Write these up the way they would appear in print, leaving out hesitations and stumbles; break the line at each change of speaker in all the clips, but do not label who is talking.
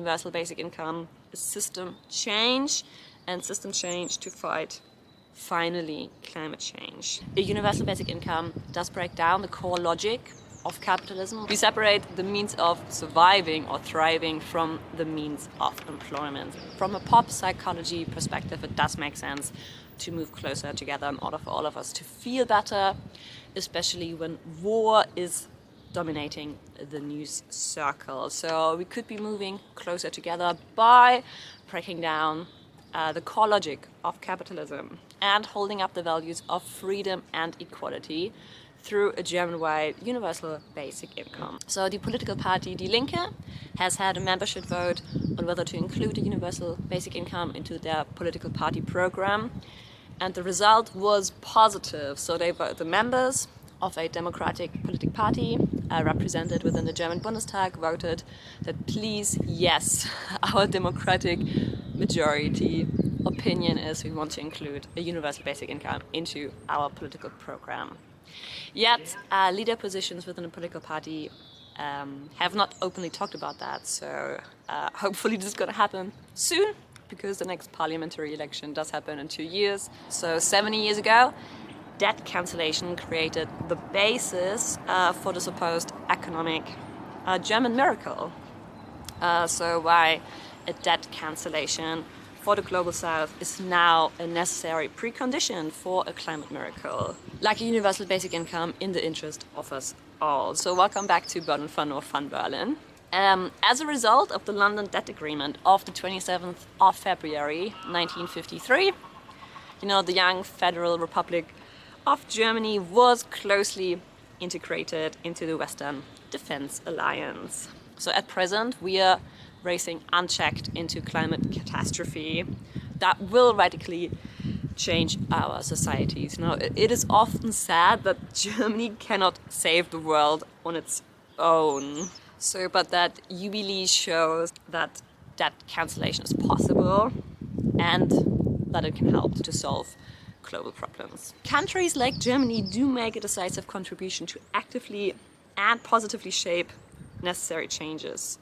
universal basic income is system change, and system change to fight, finally, climate change. A universal basic income does break down the core logic of capitalism. We separate the means of surviving or thriving from the means of employment. From a pop psychology perspective, it does make sense to move closer together in order for all of us to feel better, especially when war is dominating the news circle. So we could be moving closer together by breaking down the core logic of capitalism and holding up the values of freedom and equality through a German-wide universal basic income. So the political party Die Linke has had a membership vote on whether to include a universal basic income into their political party program, and the result was positive. So the members of a democratic political party represented within the German Bundestag voted that please, yes, our democratic majority opinion is we want to include a universal basic income into our political program. Yet, leader positions within a political party have not openly talked about that, so hopefully this is going to happen soon, because the next parliamentary election does happen in 2 years. So 70 years ago, debt cancellation created the basis for the supposed economic German miracle. So why a debt cancellation for the global south is now a necessary precondition for a climate miracle, like a universal basic income in the interest of us all. So welcome back to BERLINF.U.N or Fun Berlin. As a result of the London Debt Agreement of the 27th of February 1953, the young Federal Republic of Germany was closely integrated into the Western Defense Alliance. So at present we are racing unchecked into climate catastrophe that will radically change our societies. It is often said that Germany cannot save the world on its own. But that UBI shows that debt cancellation is possible and that it can help to solve global problems. Countries like Germany do make a decisive contribution to actively and positively shape necessary changes.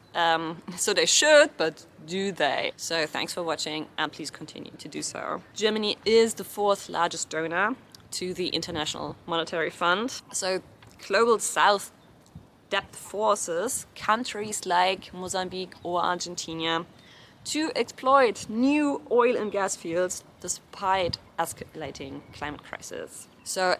So they should, but do they? So thanks for watching, and please continue to do so. Germany is the 4th largest donor to the International Monetary Fund. So Global South debt forces countries like Mozambique or Argentina to exploit new oil and gas fields despite escalating climate crisis.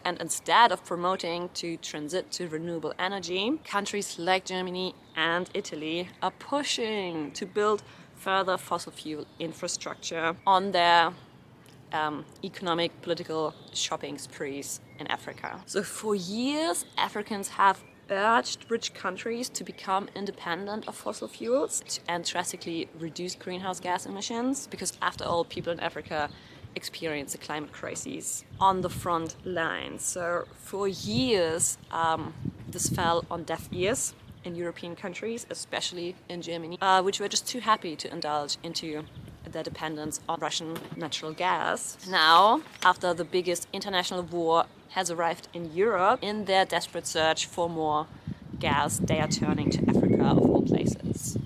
And instead of promoting to transit to renewable energy, countries like Germany and Italy are pushing to build further fossil fuel infrastructure on their economic, political shopping sprees in Africa. So for years, Africans have urged rich countries to become independent of fossil fuels and drastically reduce greenhouse gas emissions, because after all, people in Africa experience the climate crises on the front line. So for years, this fell on deaf ears in European countries, especially in Germany, which were just too happy to indulge into their dependence on Russian natural gas. Now, after the biggest international war has arrived in Europe, in their desperate search for more gas, they are turning to Africa of all places.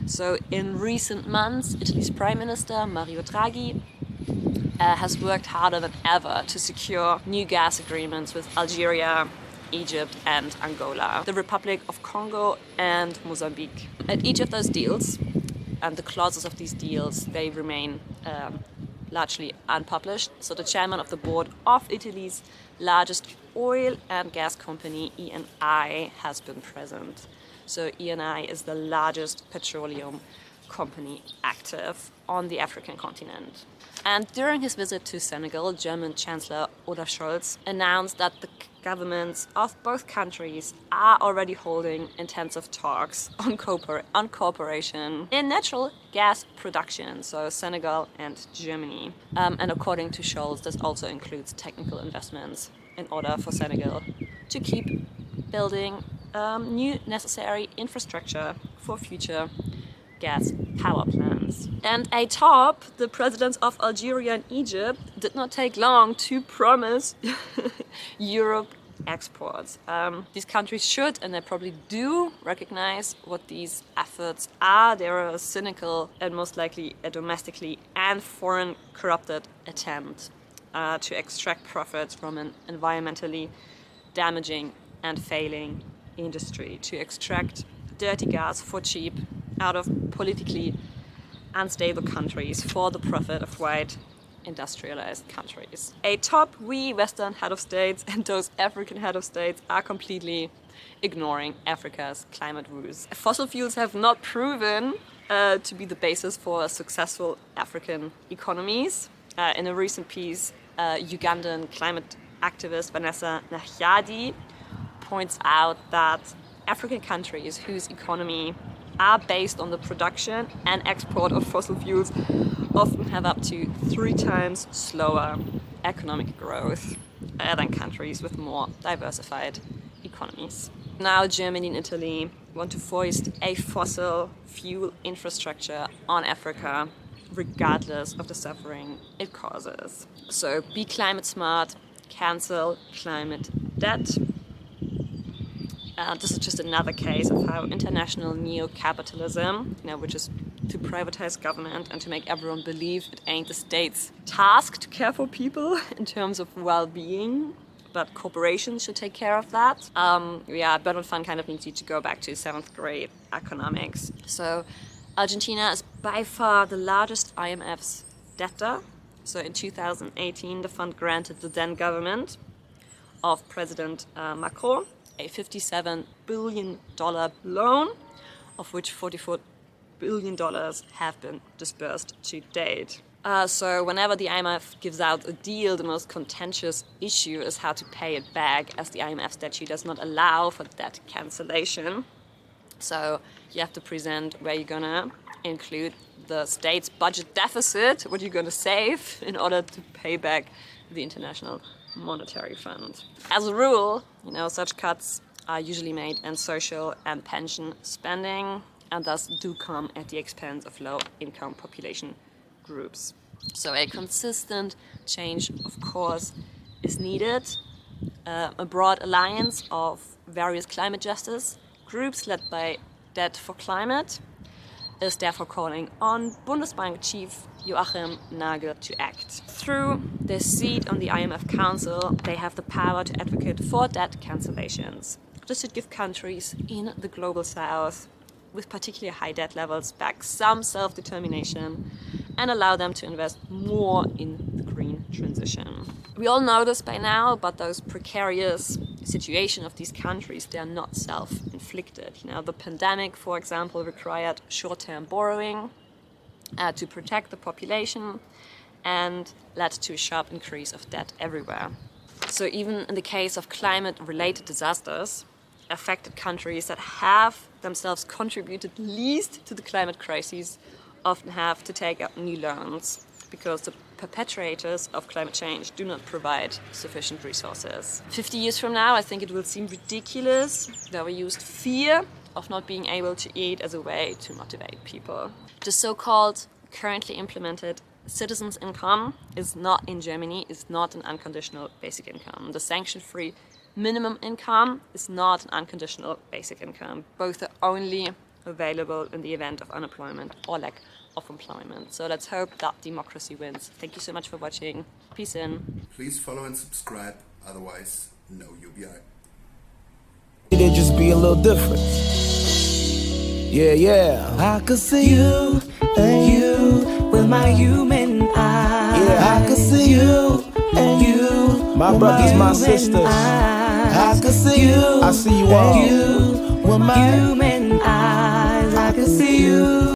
So in recent months, Italy's Prime Minister, Mario Draghi, has worked harder than ever to secure new gas agreements with Algeria, Egypt and Angola, the Republic of Congo and Mozambique. At each of those deals, and the clauses of these deals, they remain largely unpublished. So the chairman of the board of Italy's largest oil and gas company, ENI, has been present. So ENI is the largest petroleum company active on the African continent. And during his visit to Senegal, German Chancellor Olaf Scholz announced that the governments of both countries are already holding intensive talks on cooperation in natural gas production, so Senegal and Germany. And according to Scholz, this also includes technical investments in order for Senegal to keep building new necessary infrastructure for future gas power plants. And atop, the presidents of Algeria and Egypt did not take long to promise Europe exports. These countries should, and they probably do, recognize what these efforts are. They're a cynical and most likely a domestically and foreign corrupted attempt to extract profits from an environmentally damaging and failing industry, to extract dirty gas for cheap out of politically unstable countries for the profit of white industrialized countries. A top Western head of states and those African head of states are completely ignoring Africa's climate woes. Fossil fuels have not proven to be the basis for successful African economies. In a recent piece, Ugandan climate activist Vanessa Nahyadi points out that African countries whose economy are based on the production and export of fossil fuels often have up to 3 times slower economic growth than countries with more diversified economies. Now Germany and Italy want to foist a fossil fuel infrastructure on Africa regardless of the suffering it causes. So be climate smart, cancel climate debt. This is just another case of how international neo-capitalism, which is to privatize government and to make everyone believe it ain't the state's task to care for people in terms of well-being, but corporations should take care of that. BERLINF.U.N kind of needs you to go back to 7th grade economics. So Argentina is by far the largest IMF's debtor. So in 2018, the fund granted the then government of President Macron a $57 billion loan, of which $44 billion have been disbursed to date. So whenever the IMF gives out a deal, the most contentious issue is how to pay it back, as the IMF statute does not allow for debt cancellation. So you have to present where you're gonna include the state's budget deficit, what you're gonna save in order to pay back the International Monetary Fund. As a rule, such cuts are usually made in social and pension spending, and thus do come at the expense of low-income population groups. So a consistent change, of course, is needed. A broad alliance of various climate justice groups led by Debt for Climate is therefore calling on Bundesbank chief Joachim Nagel to act. Through their seat on the IMF Council, they have the power to advocate for debt cancellations. This should give countries in the global south with particularly high debt levels back some self-determination and allow them to invest more in the green transition. We all know this by now, but those precarious situation of these countries, they are not self-inflicted. The pandemic, for example, required short-term borrowing to protect the population and led to a sharp increase of debt everywhere. So even in the case of climate-related disasters, affected countries that have themselves contributed least to the climate crisis often have to take up new loans because the perpetrators of climate change do not provide sufficient resources. 50 years from now, I think it will seem ridiculous that we used fear of not being able to eat as a way to motivate people. The so-called currently implemented citizens' income is not in Germany, is not an unconditional basic income. The sanction-free minimum income is not an unconditional basic income. Both are only available in the event of unemployment or lack of employment. So let's hope that democracy wins. Thank you so much for watching. Peace in.
Please follow and subscribe, otherwise no UBI.
It'd just be a little different. Yeah.
I could see you and you with my human eyes.
Yeah, I could see
you and you.
My brothers, my sisters.
I could see you.
I see you all.
And you with my human eyes. I could see you.